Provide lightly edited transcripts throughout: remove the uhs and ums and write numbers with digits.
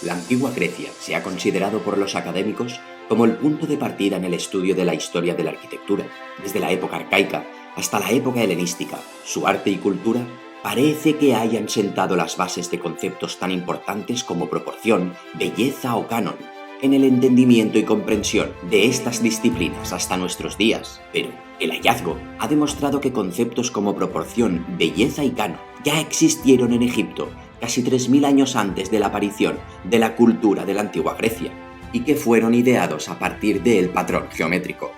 La antigua Grecia se ha considerado por los académicos como el punto de partida en el estudio de la historia de la arquitectura. Desde la época arcaica hasta la época helenística, su arte y cultura parece que hayan sentado las bases de conceptos tan importantes como proporción, belleza o canon, en el entendimiento y comprensión de estas disciplinas hasta nuestros días. Pero el hallazgo ha demostrado que conceptos como proporción, belleza y canon ya existieron en Egipto casi 3000 años antes de la aparición de la cultura de la antigua Grecia, y que fueron ideados a partir del patrón geométrico,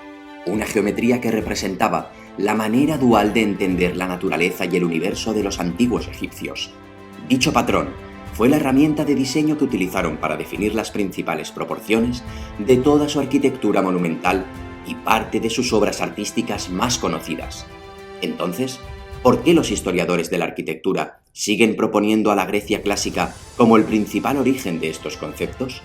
una geometría que representaba la manera dual de entender la naturaleza y el universo de los antiguos egipcios. Dicho patrón fue la herramienta de diseño que utilizaron para definir las principales proporciones de toda su arquitectura monumental y parte de sus obras artísticas más conocidas. Entonces, ¿por qué los historiadores de la arquitectura siguen proponiendo a la Grecia clásica como el principal origen de estos conceptos?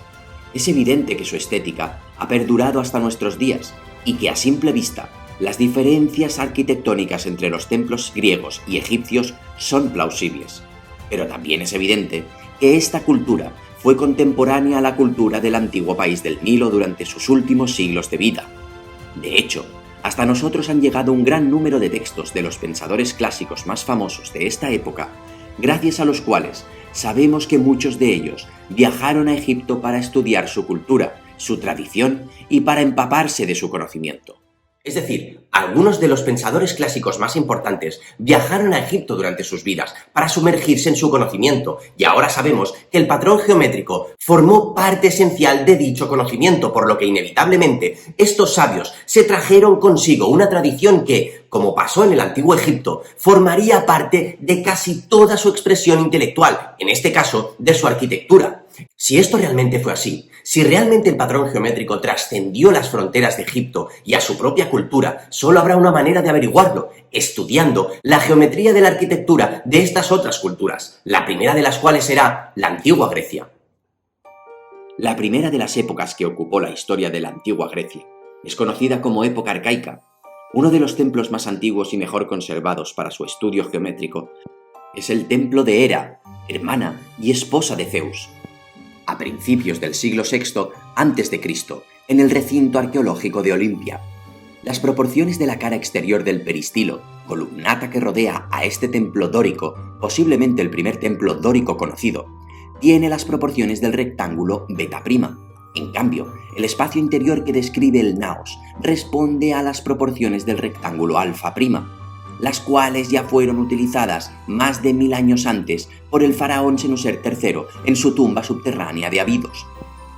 Es evidente que su estética ha perdurado hasta nuestros días y que a simple vista las diferencias arquitectónicas entre los templos griegos y egipcios son plausibles. Pero también es evidente que esta cultura fue contemporánea a la cultura del antiguo país del Nilo durante sus últimos siglos de vida. De hecho, hasta nosotros han llegado un gran número de textos de los pensadores clásicos más famosos de esta época, gracias a los cuales sabemos que muchos de ellos viajaron a Egipto para estudiar su cultura, su tradición y para empaparse de su conocimiento. Es decir, algunos de los pensadores clásicos más importantes viajaron a Egipto durante sus vidas para sumergirse en su conocimiento, y ahora sabemos que el patrón geométrico formó parte esencial de dicho conocimiento, por lo que inevitablemente estos sabios se trajeron consigo una tradición que, como pasó en el antiguo Egipto, formaría parte de casi toda su expresión intelectual, en este caso de su arquitectura. Si esto realmente fue así, si realmente el patrón geométrico trascendió las fronteras de Egipto y a su propia cultura, solo habrá una manera de averiguarlo: estudiando la geometría de la arquitectura de estas otras culturas, la primera de las cuales será la antigua Grecia. La primera de las épocas que ocupó la historia de la antigua Grecia es conocida como época arcaica. Uno de los templos más antiguos y mejor conservados para su estudio geométrico es el templo de Hera, hermana y esposa de Zeus. A principios del siglo VI a.C., en el recinto arqueológico de Olimpia. Las proporciones de la cara exterior del peristilo, columnata que rodea a este templo dórico, posiblemente el primer templo dórico conocido, tiene las proporciones del rectángulo beta'. En cambio, el espacio interior que describe el naos responde a las proporciones del rectángulo alfa', las cuales ya fueron utilizadas más de 1000 años antes por el faraón Senuser III en su tumba subterránea de Abidos.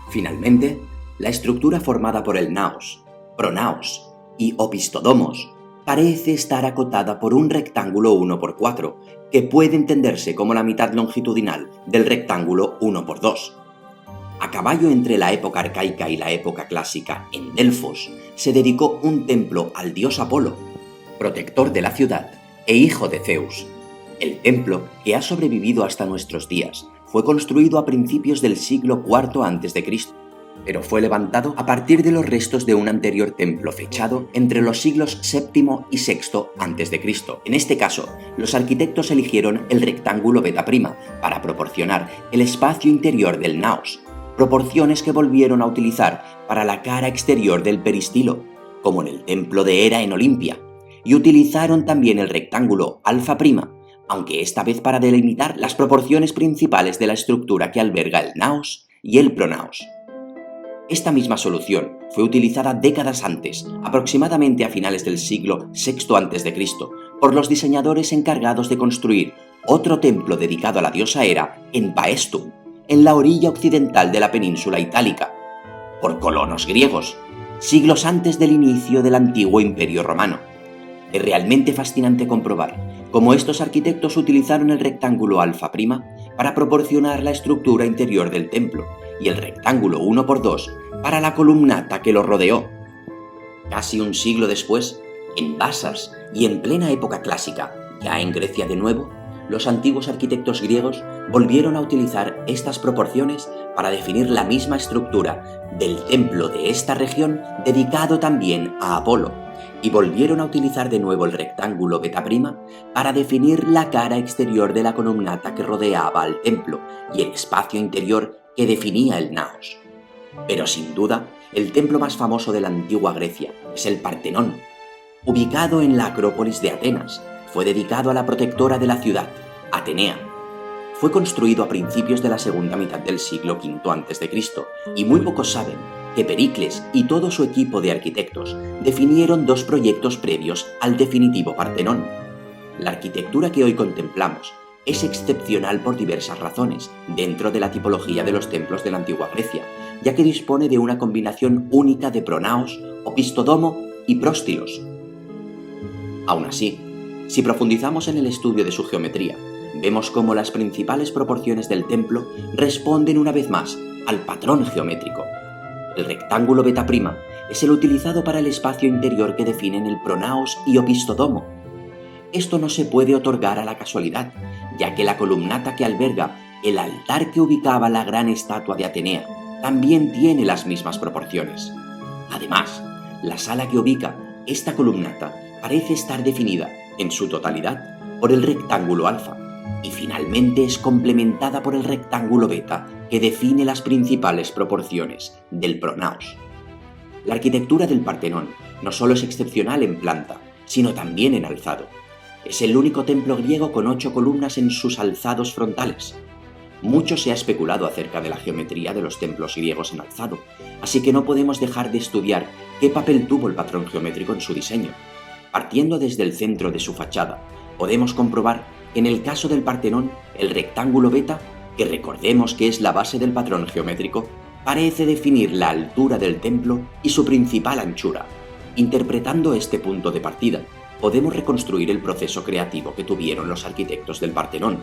Finalmente, la estructura formada por el naos, pronaos y opistodomos parece estar acotada por un rectángulo 1×4, que puede entenderse como la mitad longitudinal del rectángulo 1×2. A caballo entre la época arcaica y la época clásica, en Delfos, se dedicó un templo al dios Apolo, protector de la ciudad e hijo de Zeus. El templo, que ha sobrevivido hasta nuestros días, fue construido a principios del siglo IV a.C., pero fue levantado a partir de los restos de un anterior templo fechado entre los siglos VII y VI a.C. En este caso, los arquitectos eligieron el rectángulo beta' para proporcionar el espacio interior del naos, proporciones que volvieron a utilizar para la cara exterior del peristilo, como en el templo de Hera en Olimpia, y utilizaron también el rectángulo alfa', aunque esta vez para delimitar las proporciones principales de la estructura que alberga el naos y el pronaos. Esta misma solución fue utilizada décadas antes, aproximadamente a finales del siglo VI a.C., por los diseñadores encargados de construir otro templo dedicado a la diosa Hera en Paestum, en la orilla occidental de la península itálica, por colonos griegos, siglos antes del inicio del antiguo Imperio Romano. Es realmente fascinante comprobar cómo estos arquitectos utilizaron el rectángulo alfa' para proporcionar la estructura interior del templo y el rectángulo 1×2 para la columnata que lo rodeó. Casi un siglo después, en Basas y en plena época clásica, ya en Grecia de nuevo, los antiguos arquitectos griegos volvieron a utilizar estas proporciones para definir la misma estructura del templo de esta región dedicado también a Apolo, y volvieron a utilizar de nuevo el rectángulo beta' para definir la cara exterior de la columnata que rodeaba al templo y el espacio interior que definía el naos. Pero sin duda, el templo más famoso de la antigua Grecia es el Partenón. Ubicado en la Acrópolis de Atenas, fue dedicado a la protectora de la ciudad, Atenea. Fue construido a principios de la segunda mitad del siglo V a.C. y muy pocos saben que Pericles y todo su equipo de arquitectos definieron dos proyectos previos al definitivo Partenón. La arquitectura que hoy contemplamos es excepcional por diversas razones dentro de la tipología de los templos de la antigua Grecia, ya que dispone de una combinación única de pronaos, opistodomo y próstilos. Aún así, si profundizamos en el estudio de su geometría, vemos cómo las principales proporciones del templo responden una vez más al patrón geométrico. El rectángulo beta' es el utilizado para el espacio interior que definen el pronaos y opistodomo. Esto no se puede otorgar a la casualidad, ya que la columnata que alberga el altar que ubicaba la gran estatua de Atenea también tiene las mismas proporciones. Además, la sala que ubica esta columnata parece estar definida, en su totalidad, por el rectángulo alfa, y finalmente es complementada por el rectángulo beta, que define las principales proporciones del pronaos. La arquitectura del Partenón no solo es excepcional en planta, sino también en alzado. Es el único templo griego con 8 columnas en sus alzados frontales. Mucho se ha especulado acerca de la geometría de los templos griegos en alzado, así que no podemos dejar de estudiar qué papel tuvo el patrón geométrico en su diseño. Partiendo desde el centro de su fachada, podemos comprobar que en el caso del Partenón, el rectángulo beta, que recordemos que es la base del patrón geométrico, parece definir la altura del templo y su principal anchura. Interpretando este punto de partida, podemos reconstruir el proceso creativo que tuvieron los arquitectos del Partenón.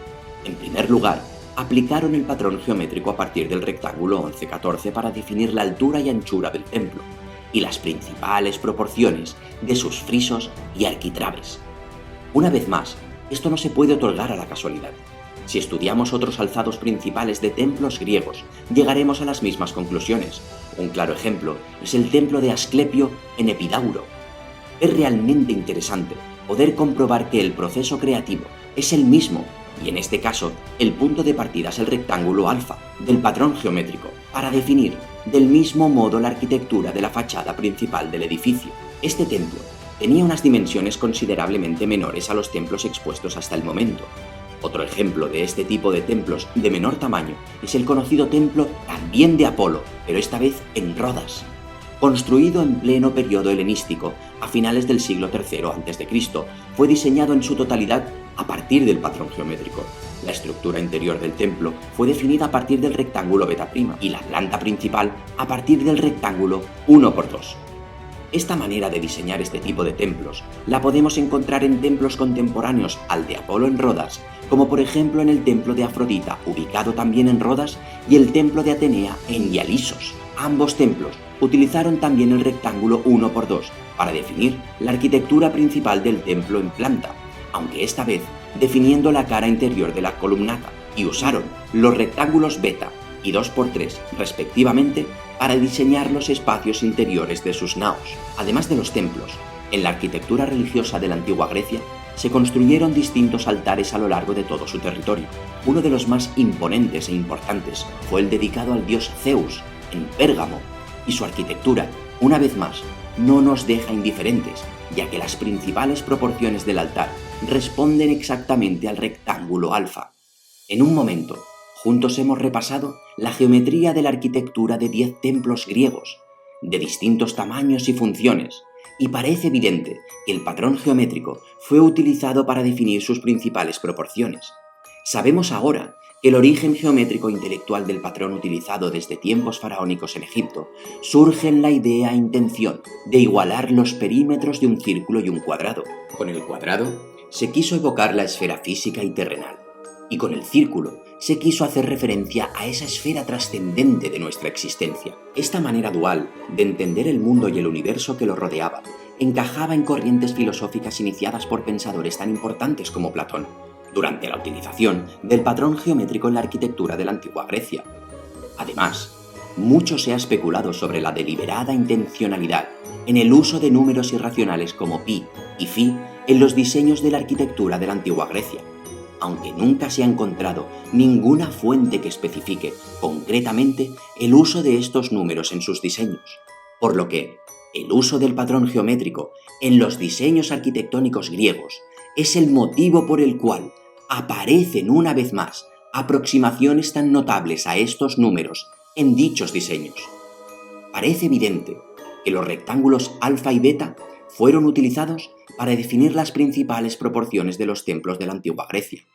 En primer lugar, aplicaron el patrón geométrico a partir del rectángulo 11-14 para definir la altura y anchura del templo, y las principales proporciones de sus frisos y arquitrabes. Una vez más, esto no se puede otorgar a la casualidad. Si estudiamos otros alzados principales de templos griegos, llegaremos a las mismas conclusiones. Un claro ejemplo es el templo de Asclepio en Epidauro. Es realmente interesante poder comprobar que el proceso creativo es el mismo, y en este caso, el punto de partida es el rectángulo alfa del patrón geométrico, para definir del mismo modo la arquitectura de la fachada principal del edificio. Este templo tenía unas dimensiones considerablemente menores a los templos expuestos hasta el momento. Otro ejemplo de este tipo de templos de menor tamaño es el conocido templo también de Apolo, pero esta vez en Rodas. Construido en pleno periodo helenístico, a finales del siglo III a.C., fue diseñado en su totalidad a partir del patrón geométrico. La estructura interior del templo fue definida a partir del rectángulo beta' y la planta principal a partir del rectángulo 1×2. Esta manera de diseñar este tipo de templos la podemos encontrar en templos contemporáneos al de Apolo en Rodas, como por ejemplo en el templo de Afrodita, ubicado también en Rodas, y el templo de Atenea en Ialisos. Ambos templos utilizaron también el rectángulo 1×2 para definir la arquitectura principal del templo en planta, aunque esta vez definiendo la cara interior de la columnata, y usaron los rectángulos beta y 2×3 respectivamente para diseñar los espacios interiores de sus naos. Además de los templos, en la arquitectura religiosa de la antigua Grecia se construyeron distintos altares a lo largo de todo su territorio. Uno de los más imponentes e importantes fue el dedicado al dios Zeus, en Pérgamo, y su arquitectura, una vez más, no nos deja indiferentes, ya que las principales proporciones del altar responden exactamente al rectángulo alfa. En un momento, juntos hemos repasado la geometría de la arquitectura de 10 templos griegos, de distintos tamaños y funciones, y parece evidente que el patrón geométrico fue utilizado para definir sus principales proporciones. Sabemos ahora que el origen geométrico intelectual del patrón utilizado desde tiempos faraónicos en Egipto surge en la idea e intención de igualar los perímetros de un círculo y un cuadrado. Con el cuadrado se quiso evocar la esfera física y terrenal, y con el círculo se quiso hacer referencia a esa esfera trascendente de nuestra existencia. Esta manera dual de entender el mundo y el universo que lo rodeaba encajaba en corrientes filosóficas iniciadas por pensadores tan importantes como Platón, durante la utilización del patrón geométrico en la arquitectura de la antigua Grecia. Además, mucho se ha especulado sobre la deliberada intencionalidad en el uso de números irracionales como pi y phi en los diseños de la arquitectura de la antigua Grecia. aunque nunca se ha encontrado ninguna fuente que especifique concretamente el uso de estos números en sus diseños, por lo que el uso del patrón geométrico en los diseños arquitectónicos griegos es el motivo por el cual aparecen una vez más aproximaciones tan notables a estos números en dichos diseños. Parece evidente que los rectángulos alfa y beta fueron utilizados para definir las principales proporciones de los templos de la antigua Grecia.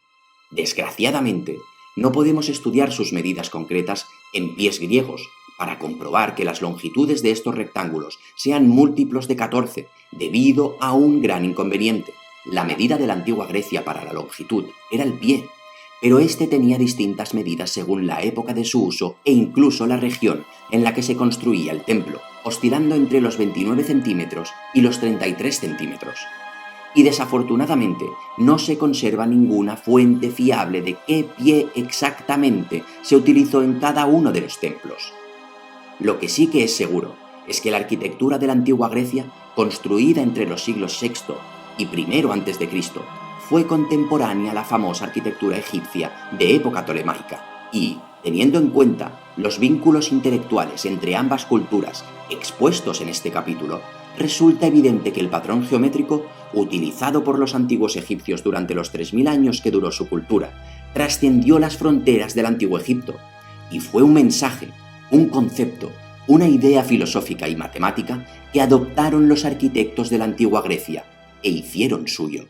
Desgraciadamente, no podemos estudiar sus medidas concretas en pies griegos para comprobar que las longitudes de estos rectángulos sean múltiplos de 14 debido a un gran inconveniente. La medida de la antigua Grecia para la longitud era el pie, pero este tenía distintas medidas según la época de su uso e incluso la región en la que se construía el templo, oscilando entre los 29 centímetros y los 33 centímetros. Y desafortunadamente no se conserva ninguna fuente fiable de qué pie exactamente se utilizó en cada uno de los templos. Lo que sí que es seguro es que la arquitectura de la antigua Grecia, construida entre los siglos VI y I a.C., fue contemporánea a la famosa arquitectura egipcia de época tolemaica y, teniendo en cuenta los vínculos intelectuales entre ambas culturas expuestos en este capítulo, resulta evidente que el patrón geométrico utilizado por los antiguos egipcios durante los 3000 años que duró su cultura trascendió las fronteras del antiguo Egipto y fue un mensaje, un concepto, una idea filosófica y matemática que adoptaron los arquitectos de la antigua Grecia e hicieron suyo.